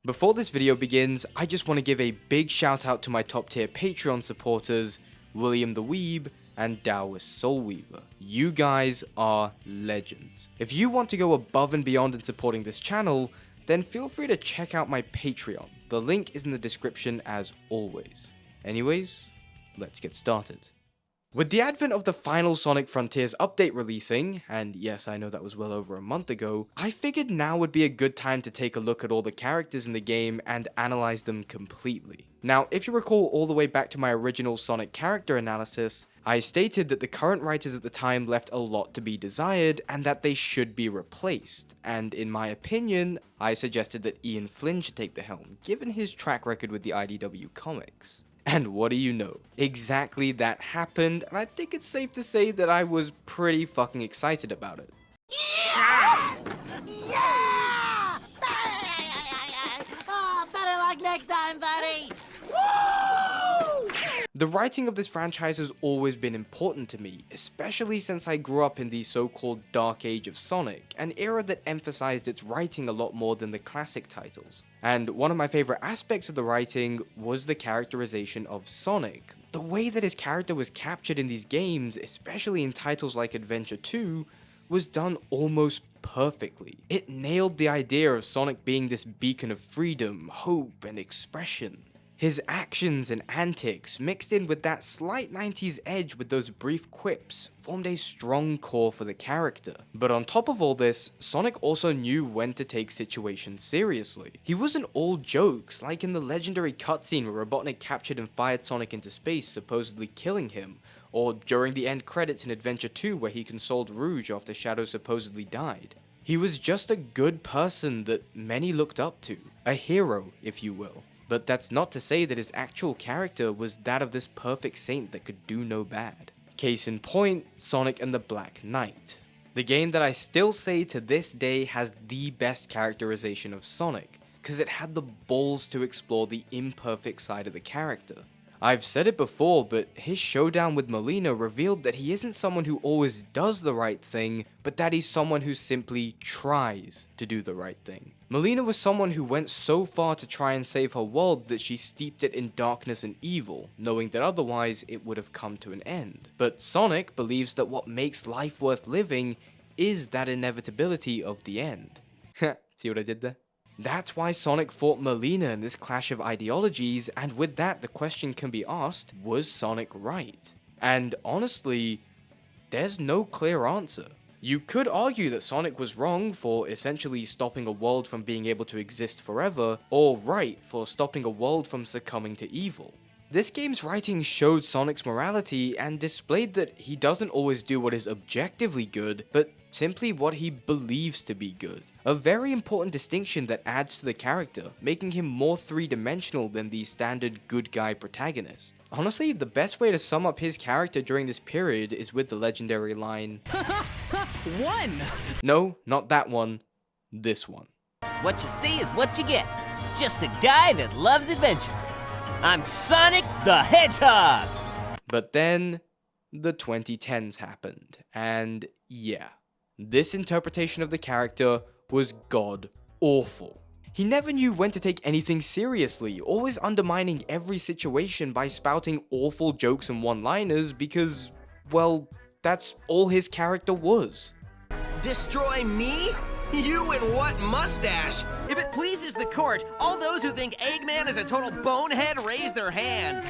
Before this video begins, I just want to give a big shout out to my top tier Patreon supporters, William the Weeb and Taoist Soulweaver. You guys are legends. If you want to go above and beyond in supporting this channel, then feel free to check out my Patreon. The link is in the description as always. Anyways, let's get started. With the advent of the final Sonic Frontiers update releasing, and yes, I know that was well over a month ago, I figured now would be a good time to take a look at all the characters in the game and analyze them completely. Now, if you recall all the way back to my original Sonic character analysis, I stated that the current writers at the time left a lot to be desired and that they should be replaced, and in my opinion, I suggested that Ian Flynn should take the helm, given his track record with the IDW comics. And what do you know? Exactly that happened, and I think it's safe to say that I was pretty fucking excited about it. Yes! Yeah! Oh, better luck next time, buddy! Woo! The writing of this franchise has always been important to me, especially since I grew up in the so-called Dark Age of Sonic, an era that emphasized its writing a lot more than the classic titles. And one of my favorite aspects of the writing was the characterization of Sonic. The way that his character was captured in these games, especially in titles like Adventure 2, was done almost perfectly. It nailed the idea of Sonic being this beacon of freedom, hope, and expression. His actions and antics, mixed in with that slight 90s edge with those brief quips, formed a strong core for the character. But on top of all this, Sonic also knew when to take situations seriously. He wasn't all jokes, like in the legendary cutscene where Robotnik captured and fired Sonic into space, supposedly killing him, or during the end credits in Adventure 2 where he consoled Rouge after Shadow supposedly died. He was just a good person that many looked up to, a hero, if you will. But that's not to say that his actual character was that of this perfect saint that could do no bad. Case in point, Sonic and the Black Knight. The game that I still say to this day has the best characterization of Sonic, because it had the balls to explore the imperfect side of the character. I've said it before, but his showdown with Molina revealed that he isn't someone who always does the right thing, but that he's someone who simply tries to do the right thing. Molina was someone who went so far to try and save her world that she steeped it in darkness and evil, knowing that otherwise it would have come to an end. But Sonic believes that what makes life worth living is that inevitability of the end. See what I did there? That's why Sonic fought Molina in this clash of ideologies, and with that the question can be asked, was Sonic right? And honestly, there's no clear answer. You could argue that Sonic was wrong for essentially stopping a world from being able to exist forever, or right for stopping a world from succumbing to evil. This game's writing showed Sonic's morality and displayed that he doesn't always do what is objectively good, but simply what he believes to be good. A very important distinction that adds to the character, making him more three-dimensional than the standard good guy protagonist. Honestly, the best way to sum up his character during this period is with the legendary line, One! no, not that one, this one. What you see is what you get. Just a guy that loves adventure. I'm Sonic the Hedgehog! But then, the 2010s happened, and yeah, this interpretation of the character was god awful. He never knew when to take anything seriously, always undermining every situation by spouting awful jokes and one-liners because, well, that's all his character was. Destroy me? You and what mustache? If it pleases the court, all those who think Eggman is a total bonehead raise their hands.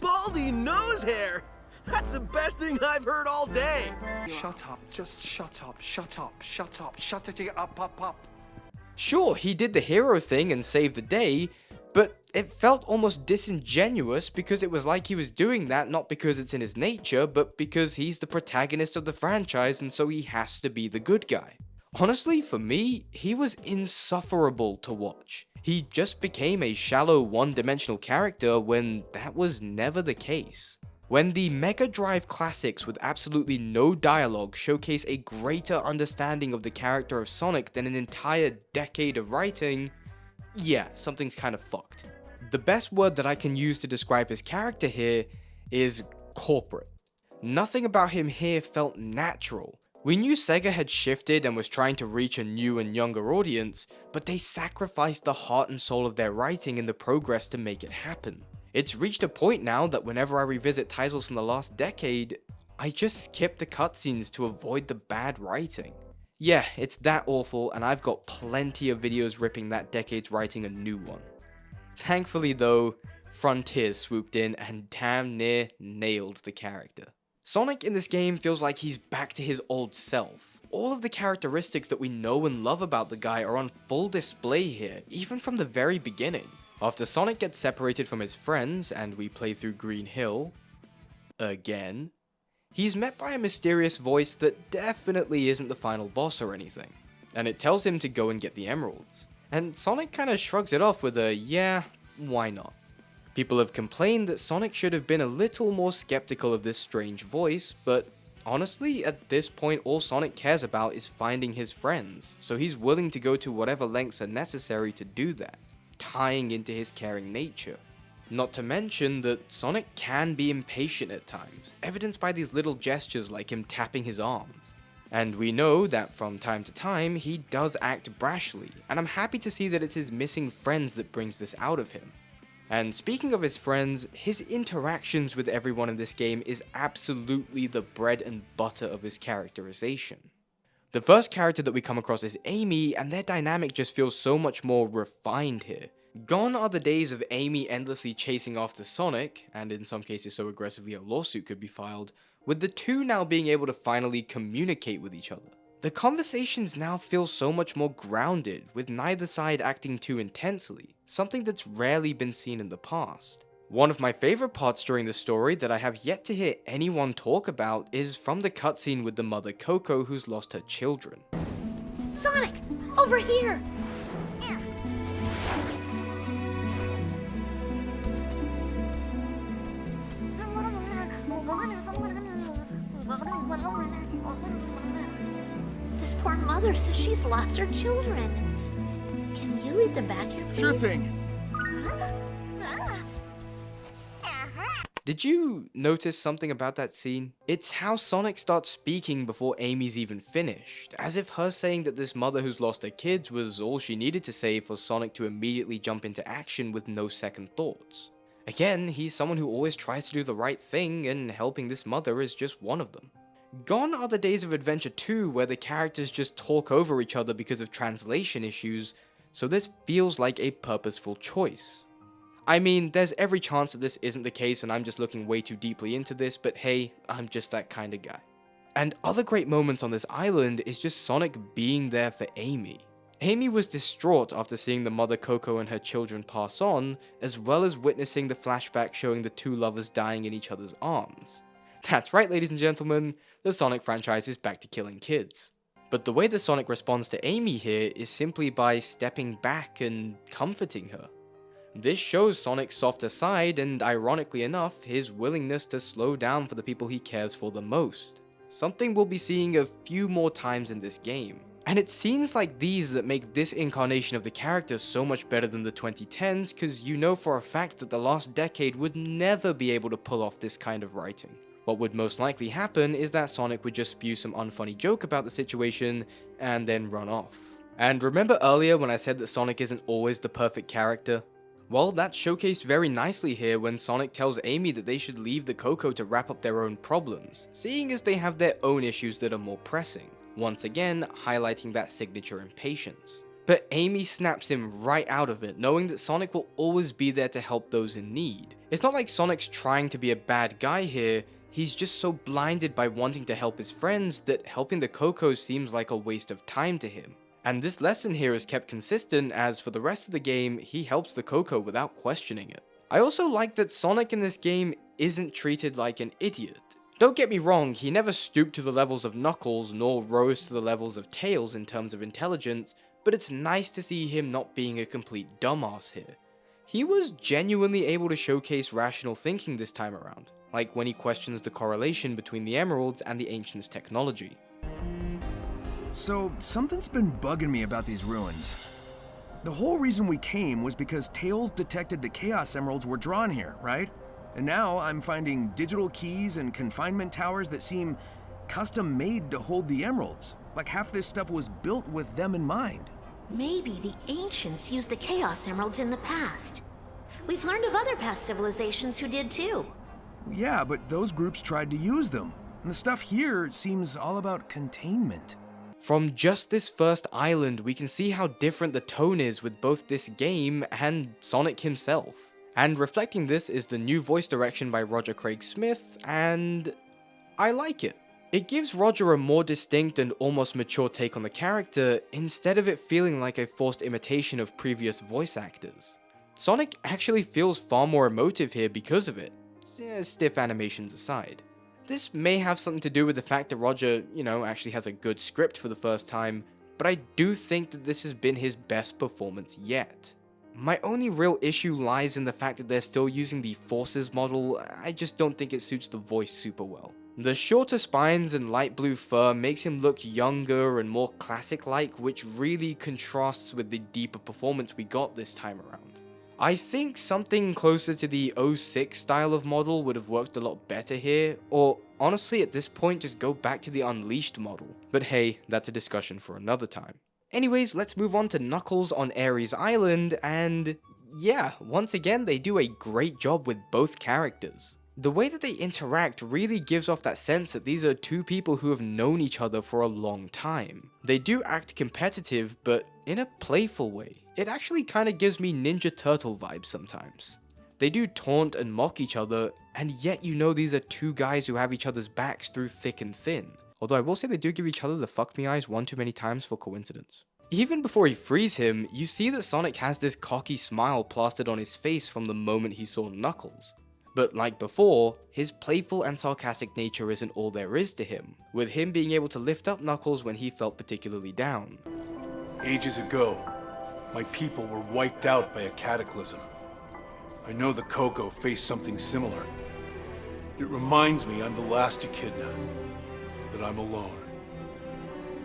Baldy nose hair! That's the best thing I've heard all day! Shut up, just shut up, shut up, shut up, shut it up. Sure, he did the hero thing and saved the day, but it felt almost disingenuous because it was like he was doing that not because it's in his nature, but because he's the protagonist of the franchise and so he has to be the good guy. Honestly, for me, he was insufferable to watch. He just became a shallow one-dimensional character when that was never the case. When the Mega Drive classics with absolutely no dialogue showcase a greater understanding of the character of Sonic than an entire decade of writing, yeah, something's kind of fucked. The best word that I can use to describe his character here is corporate. Nothing about him here felt natural. We knew Sega had shifted and was trying to reach a new and younger audience, but they sacrificed the heart and soul of their writing in the progress to make it happen. It's reached a point now that whenever I revisit titles from the last decade, I just skip the cutscenes to avoid the bad writing. Yeah, it's that awful, and I've got plenty of videos ripping that decade's writing a new one. Thankfully though, Frontier swooped in and damn near nailed the character. Sonic in this game feels like he's back to his old self. All of the characteristics that we know and love about the guy are on full display here, even from the very beginning. After Sonic gets separated from his friends and we play through Green Hill, again, he's met by a mysterious voice that definitely isn't the final boss or anything, and it tells him to go and get the emeralds. And Sonic kinda shrugs it off with a, yeah, why not? People have complained that Sonic should have been a little more skeptical of this strange voice, but honestly, at this point all Sonic cares about is finding his friends, so he's willing to go to whatever lengths are necessary to do that, tying into his caring nature. Not to mention that Sonic can be impatient at times, evidenced by these little gestures like him tapping his arms. And we know that from time to time, he does act brashly, and I'm happy to see that it's his missing friends that brings this out of him. And speaking of his friends, his interactions with everyone in this game is absolutely the bread and butter of his characterization. The first character that we come across is Amy, and their dynamic just feels so much more refined here. Gone are the days of Amy endlessly chasing after Sonic, and in some cases so aggressively a lawsuit could be filed, with the two now being able to finally communicate with each other. The conversations now feel so much more grounded, with neither side acting too intensely, something that's rarely been seen in the past. One of my favorite parts during the story that I have yet to hear anyone talk about is from the cutscene with the mother Coco who's lost her children. Sonic, over here! This poor mother says she's lost her children. Can you lead them back here, please? Sure thing. Did you notice something about that scene? It's how Sonic starts speaking before Amy's even finished, as if her saying that this mother who's lost her kids was all she needed to say for Sonic to immediately jump into action with no second thoughts. Again, he's someone who always tries to do the right thing, and helping this mother is just one of them. Gone are the days of Adventure 2 where the characters just talk over each other because of translation issues, so this feels like a purposeful choice. I mean, there's every chance that this isn't the case and I'm just looking way too deeply into this, but hey, I'm just that kind of guy. And other great moments on this island is just Sonic being there for Amy. Amy was distraught after seeing the mother Coco and her children pass on, as well as witnessing the flashback showing the two lovers dying in each other's arms. That's right, ladies and gentlemen, the Sonic franchise is back to killing kids. But the way that Sonic responds to Amy here is simply by stepping back and comforting her. This shows Sonic's softer side and, ironically enough, his willingness to slow down for the people he cares for the most. Something we'll be seeing a few more times in this game. And it's scenes like these that make this incarnation of the character so much better than the 2010s, cause you know for a fact that the last decade would never be able to pull off this kind of writing. What would most likely happen is that Sonic would just spew some unfunny joke about the situation and then run off. And remember earlier when I said that Sonic isn't always the perfect character? Well, that's showcased very nicely here when Sonic tells Amy that they should leave the Coco to wrap up their own problems, seeing as they have their own issues that are more pressing, once again highlighting that signature impatience. But Amy snaps him right out of it, knowing that Sonic will always be there to help those in need. It's not like Sonic's trying to be a bad guy here, he's just so blinded by wanting to help his friends that helping the Coco seems like a waste of time to him. And this lesson here is kept consistent as for the rest of the game, he helps the Coco without questioning it. I also like that Sonic in this game isn't treated like an idiot. Don't get me wrong, he never stooped to the levels of Knuckles nor rose to the levels of Tails in terms of intelligence, but it's nice to see him not being a complete dumbass here. He was genuinely able to showcase rational thinking this time around, like when he questions the correlation between the emeralds and the Ancients' technology. So, something's been bugging me about these ruins. The whole reason we came was because Tails detected the Chaos Emeralds were drawn here, right? And now I'm finding digital keys and confinement towers that seem custom made to hold the emeralds. Like half this stuff was built with them in mind. Maybe the ancients used the Chaos Emeralds in the past. We've learned of other past civilizations who did too. Yeah, but those groups tried to use them. And the stuff here seems all about containment. From just this first island, we can see how different the tone is with both this game and Sonic himself. And reflecting this is the new voice direction by Roger Craig Smith, and I like it. It gives Roger a more distinct and almost mature take on the character, instead of it feeling like a forced imitation of previous voice actors. Sonic actually feels far more emotive here because of it, stiff animations aside. This may have something to do with the fact that Roger, actually has a good script for the first time, but I do think that this has been his best performance yet. My only real issue lies in the fact that they're still using the Forces model. I just don't think it suits the voice super well. The shorter spines and light blue fur makes him look younger and more classic-like, which really contrasts with the deeper performance we got this time around. I think something closer to the 06 style of model would have worked a lot better here, or honestly at this point just go back to the Unleashed model. But hey, that's a discussion for another time. Anyways, let's move on to Knuckles on Ares Island, and yeah, once again they do a great job with both characters. The way that they interact really gives off that sense that these are two people who have known each other for a long time. They do act competitive, but in a playful way. It actually kinda gives me Ninja Turtle vibes sometimes. They do taunt and mock each other, and yet these are two guys who have each other's backs through thick and thin. Although I will say they do give each other the fuck me eyes one too many times for coincidence. Even before he frees him, you see that Sonic has this cocky smile plastered on his face from the moment he saw Knuckles. But like before, his playful and sarcastic nature isn't all there is to him, with him being able to lift up Knuckles when he felt particularly down. Ages ago, my people were wiped out by a cataclysm. I know the Coco faced something similar. It reminds me I'm the last Echidna, that I'm alone.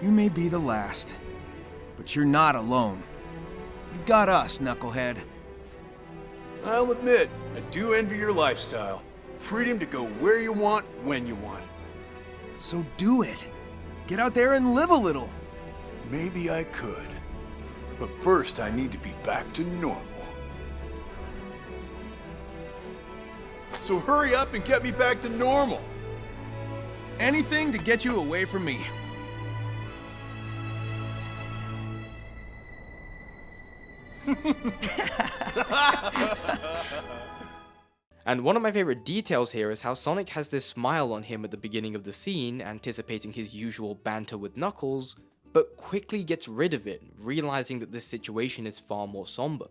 You may be the last, but you're not alone. You've got us, Knucklehead. I'll admit, I do envy your lifestyle. Freedom to go where you want, when you want. So do it. Get out there and live a little. Maybe I could. But first I need to be back to normal. So hurry up and get me back to normal. Anything to get you away from me. And one of my favorite details here is how Sonic has this smile on him at the beginning of the scene, anticipating his usual banter with Knuckles, but quickly gets rid of it, realizing that this situation is far more somber.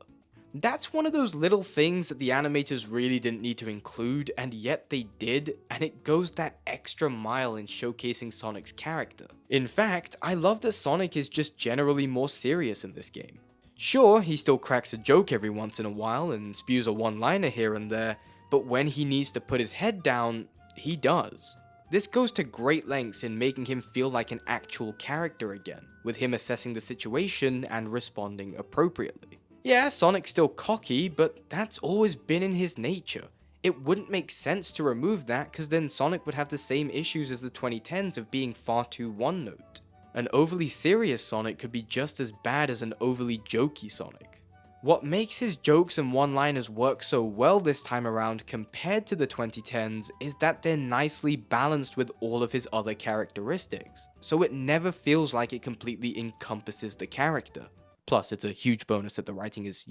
That's one of those little things that the animators really didn't need to include, and yet they did, and it goes that extra mile in showcasing Sonic's character. In fact, I love that Sonic is just generally more serious in this game. Sure, he still cracks a joke every once in a while and spews a one-liner here and there, but when he needs to put his head down, he does. This goes to great lengths in making him feel like an actual character again, with him assessing the situation and responding appropriately. Yeah, Sonic's still cocky, but that's always been in his nature. It wouldn't make sense to remove that, because then Sonic would have the same issues as the 2010s of being far too one-note. An overly serious Sonic could be just as bad as an overly jokey Sonic. What makes his jokes and one-liners work so well this time around compared to the 2010s is that they're nicely balanced with all of his other characteristics, so it never feels like it completely encompasses the character. Plus, it's a huge bonus that the writing is,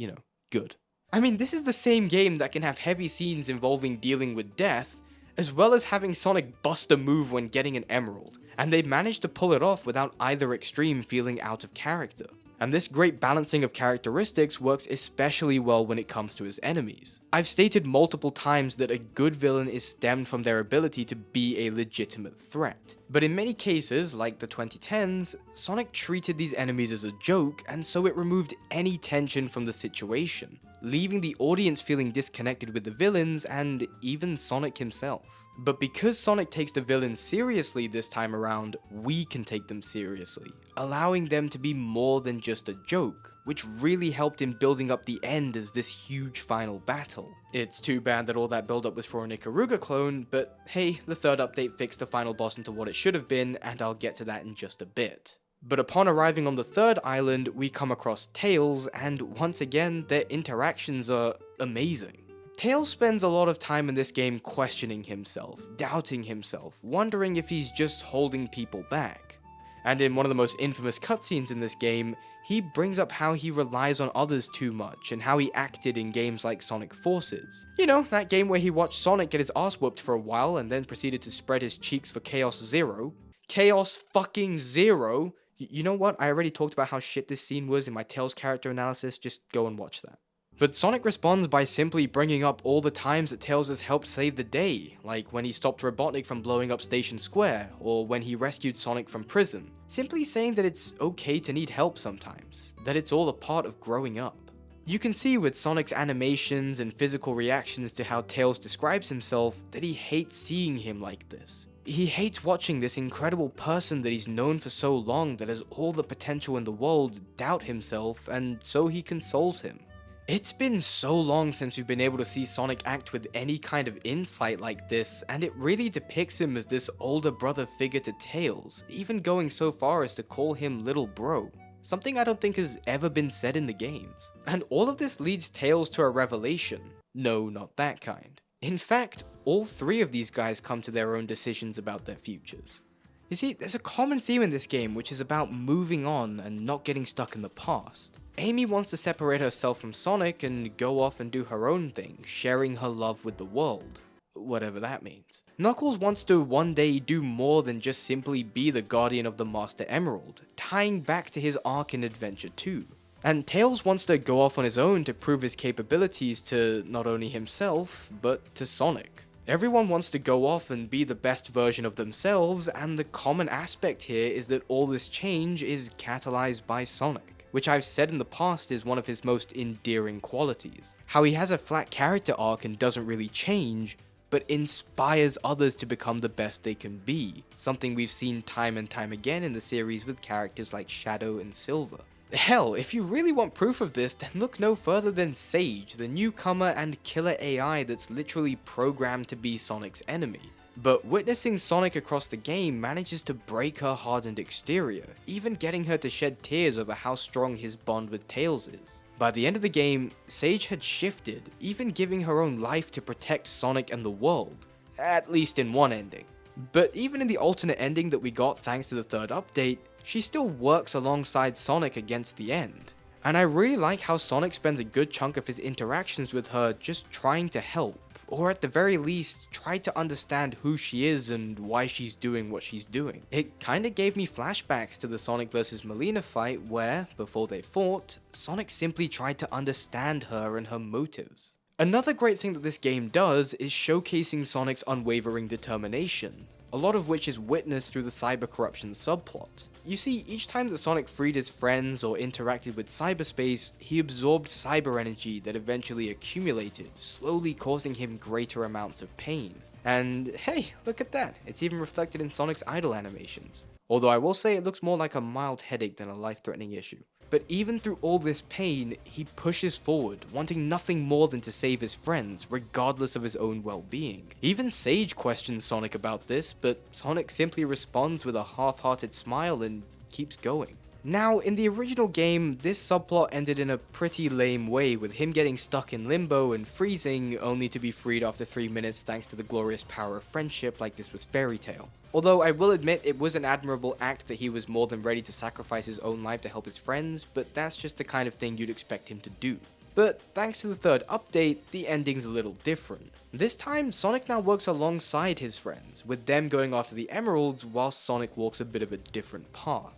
good. I mean, this is the same game that can have heavy scenes involving dealing with death, as well as having Sonic bust a move when getting an emerald, and they managed to pull it off without either extreme feeling out of character. And this great balancing of characteristics works especially well when it comes to his enemies. I've stated multiple times that a good villain is stemmed from their ability to be a legitimate threat. But in many cases, like the 2010s, Sonic treated these enemies as a joke, and so it removed any tension from the situation, leaving the audience feeling disconnected with the villains and even Sonic himself. But because Sonic takes the villains seriously this time around, we can take them seriously, allowing them to be more than just a joke, which really helped in building up the end as this huge final battle. It's too bad that all that build-up was for an Ikaruga clone, but hey, the third update fixed the final boss into what it should have been, and I'll get to that in just a bit. But upon arriving on the third island, we come across Tails, and once again, their interactions are amazing. Tails spends a lot of time in this game questioning himself, doubting himself, wondering if he's just holding people back. And in one of the most infamous cutscenes in this game, he brings up how he relies on others too much and how he acted in games like Sonic Forces. You know, that game where he watched Sonic get his ass whooped for a while and then proceeded to spread his cheeks for Chaos Zero. Chaos fucking Zero! You know what? I already talked about how shit this scene was in my Tails character analysis, just go and watch that. But Sonic responds by simply bringing up all the times that Tails has helped save the day, like when he stopped Robotnik from blowing up Station Square, or when he rescued Sonic from prison, simply saying that it's okay to need help sometimes, that it's all a part of growing up. You can see with Sonic's animations and physical reactions to how Tails describes himself that he hates seeing him like this. He hates watching this incredible person that he's known for so long that has all the potential in the world doubt himself, and so he consoles him. It's been so long since we've been able to see Sonic act with any kind of insight like this, and it really depicts him as this older brother figure to Tails, even going so far as to call him little bro. Something I don't think has ever been said in the games. And all of this leads Tails to a revelation. No, not that kind. In fact, all three of these guys come to their own decisions about their futures. You see, there's a common theme in this game which is about moving on and not getting stuck in the past. Amy wants to separate herself from Sonic and go off and do her own thing, sharing her love with the world. Whatever that means. Knuckles wants to one day do more than just simply be the guardian of the Master Emerald, tying back to his arc in Adventure 2. And Tails wants to go off on his own to prove his capabilities to not only himself, but to Sonic. Everyone wants to go off and be the best version of themselves, and the common aspect here is that all this change is catalyzed by Sonic, which I've said in the past is one of his most endearing qualities. How he has a flat character arc and doesn't really change, but inspires others to become the best they can be, something we've seen time and time again in the series with characters like Shadow and Silver. Hell, if you really want proof of this, then look no further than Sage, the newcomer and killer AI that's literally programmed to be Sonic's enemy. But witnessing Sonic across the game manages to break her hardened exterior, even getting her to shed tears over how strong his bond with Tails is. By the end of the game, Sage had shifted, even giving her own life to protect Sonic and the world. At least in one ending. But even in the alternate ending that we got thanks to the third update, she still works alongside Sonic against the end. And I really like how Sonic spends a good chunk of his interactions with her just trying to help, or at the very least, try to understand who she is and why she's doing what she's doing. It kinda gave me flashbacks to the Sonic vs. Melina fight where, before they fought, Sonic simply tried to understand her and her motives. Another great thing that this game does is showcasing Sonic's unwavering determination, a lot of which is witnessed through the cyber corruption subplot. You see, each time that Sonic freed his friends or interacted with cyberspace, he absorbed cyber energy that eventually accumulated, slowly causing him greater amounts of pain. And hey, look at that, it's even reflected in Sonic's idle animations. Although I will say it looks more like a mild headache than a life-threatening issue. But even through all this pain, he pushes forward, wanting nothing more than to save his friends, regardless of his own well-being. Even Sage questions Sonic about this, but Sonic simply responds with a half-hearted smile and keeps going. Now, in the original game, this subplot ended in a pretty lame way, with him getting stuck in limbo and freezing, only to be freed after 3 minutes thanks to the glorious power of friendship like this was Fairy Tail. Although I will admit it was an admirable act that he was more than ready to sacrifice his own life to help his friends, but that's just the kind of thing you'd expect him to do. But thanks to the third update, the ending's a little different. This time, Sonic now works alongside his friends, with them going after the emeralds whilst Sonic walks a bit of a different path.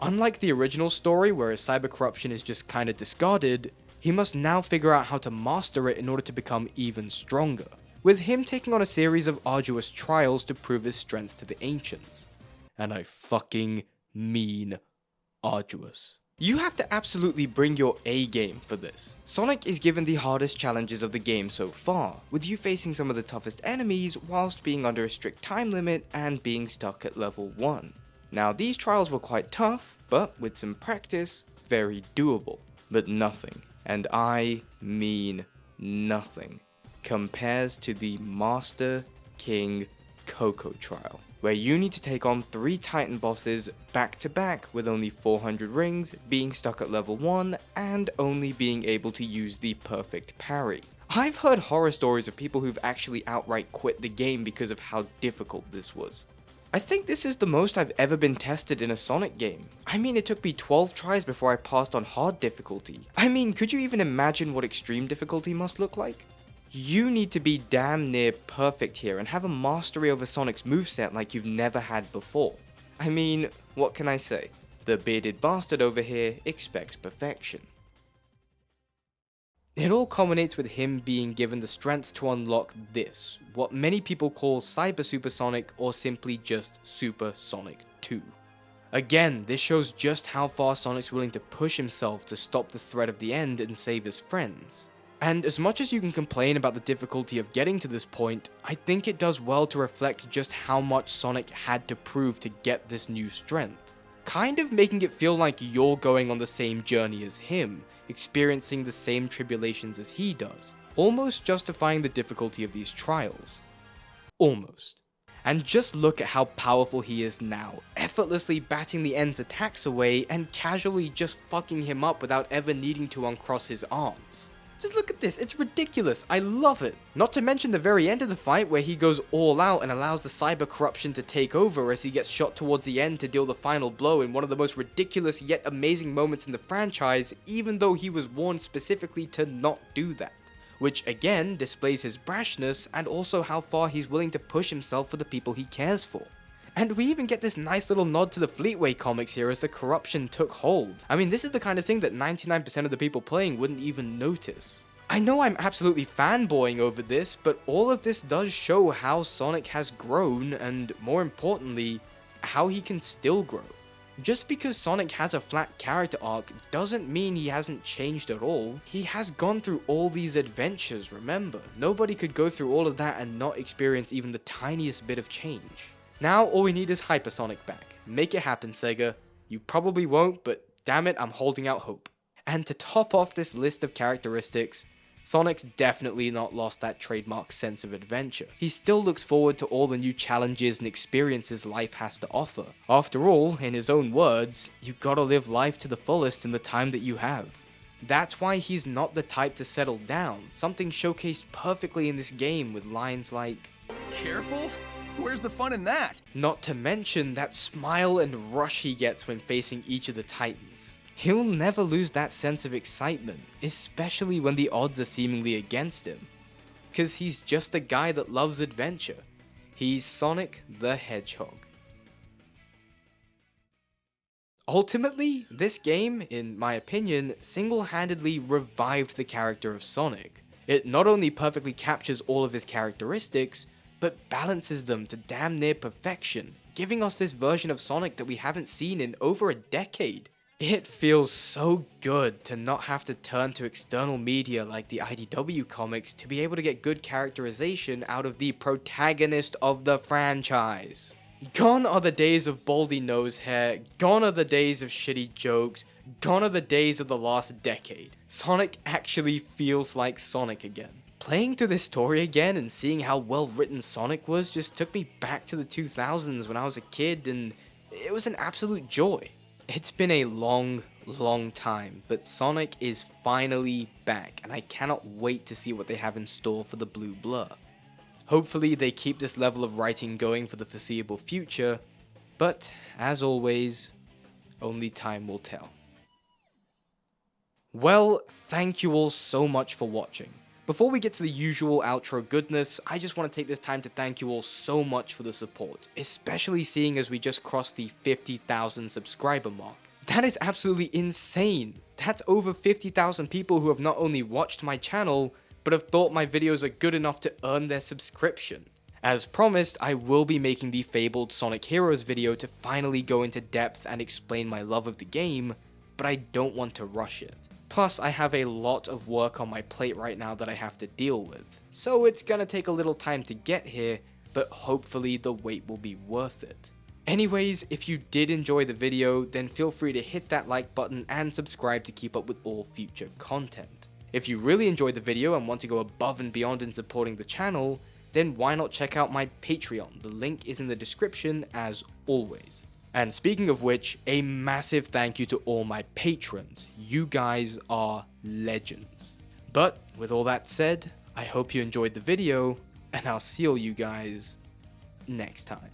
Unlike the original story where his cyber corruption is just kinda discarded, he must now figure out how to master it in order to become even stronger, with him taking on a series of arduous trials to prove his strength to the Ancients. And I fucking mean arduous. You have to absolutely bring your A game for this. Sonic is given the hardest challenges of the game so far, with you facing some of the toughest enemies whilst being under a strict time limit and being stuck at level 1. Now these trials were quite tough, but with some practice, very doable. But nothing, and I mean nothing, compares to the Master King Coco trial, where you need to take on 3 Titan bosses back to back with only 400 rings, being stuck at level 1, and only being able to use the perfect parry. I've heard horror stories of people who've actually outright quit the game because of how difficult this was. I think this is the most I've ever been tested in a Sonic game. I mean, it took me 12 tries before I passed on hard difficulty. I mean, could you even imagine what extreme difficulty must look like? You need to be damn near perfect here and have a mastery over Sonic's moveset like you've never had before. I mean, what can I say? The bearded bastard over here expects perfection. It all culminates with him being given the strength to unlock this, what many people call Cyber Super Sonic or simply just Super Sonic 2. Again, this shows just how far Sonic's willing to push himself to stop the threat of the end and save his friends. And as much as you can complain about the difficulty of getting to this point, I think it does well to reflect just how much Sonic had to prove to get this new strength. Kind of making it feel like you're going on the same journey as him, experiencing the same tribulations as he does, almost justifying the difficulty of these trials. Almost. And just look at how powerful he is now, effortlessly batting the End's attacks away and casually just fucking him up without ever needing to uncross his arms. Just look at this, it's ridiculous, I love it. Not to mention the very end of the fight where he goes all out and allows the cyber corruption to take over as he gets shot towards the end to deal the final blow in one of the most ridiculous yet amazing moments in the franchise, even though he was warned specifically to not do that. Which again displays his brashness and also how far he's willing to push himself for the people he cares for. And we even get this nice little nod to the Fleetway comics here as the corruption took hold. I mean, this is the kind of thing that 99% of the people playing wouldn't even notice. I know I'm absolutely fanboying over this, but all of this does show how Sonic has grown and, more importantly, how he can still grow. Just because Sonic has a flat character arc doesn't mean he hasn't changed at all. He has gone through all these adventures, remember. Nobody could go through all of that and not experience even the tiniest bit of change. Now all we need is Hypersonic back. Make it happen, Sega. You probably won't, but damn it, I'm holding out hope. And to top off this list of characteristics, Sonic's definitely not lost that trademark sense of adventure. He still looks forward to all the new challenges and experiences life has to offer. After all, in his own words, you gotta live life to the fullest in the time that you have. That's why he's not the type to settle down, something showcased perfectly in this game with lines like, Careful? Where's the fun in that? not to mention that smile and rush he gets when facing each of the Titans. He'll never lose that sense of excitement, especially when the odds are seemingly against him. Cause he's just a guy that loves adventure. He's Sonic the Hedgehog. Ultimately, this game, in my opinion, single-handedly revived the character of Sonic. It not only perfectly captures all of his characteristics, but balances them to damn near perfection, giving us this version of Sonic that we haven't seen in over a decade. It feels so good to not have to turn to external media like the IDW comics to be able to get good characterization out of the protagonist of the franchise. Gone are the days of baldy nose hair, gone are the days of shitty jokes, gone are the days of the last decade. Sonic actually feels like Sonic again. Playing through this story again and seeing how well written Sonic was just took me back to the 2000s when I was a kid, and it was an absolute joy. It's been a long time, but Sonic is finally back, and I cannot wait to see what they have in store for the Blue Blur. Hopefully they keep this level of writing going for the foreseeable future, but as always, only time will tell. Well, thank you all so much for watching. Before we get to the usual outro goodness, I just want to take this time to thank you all so much for the support, especially seeing as we just crossed the 50,000 subscriber mark. That is absolutely insane. That's over 50,000 people who have not only watched my channel, but have thought my videos are good enough to earn their subscription. As promised, I will be making the fabled Sonic Heroes video to finally go into depth and explain my love of the game, but I don't want to rush it. Plus, I have a lot of work on my plate right now that I have to deal with, so it's gonna take a little time to get here, but hopefully the wait will be worth it. Anyways, if you did enjoy the video, then feel free to hit that like button and subscribe to keep up with all future content. If you really enjoyed the video and want to go above and beyond in supporting the channel, then why not check out my Patreon? The link is in the description as always. And speaking of which, a massive thank you to all my patrons. You guys are legends. But with all that said, I hope you enjoyed the video, and I'll see all you guys next time.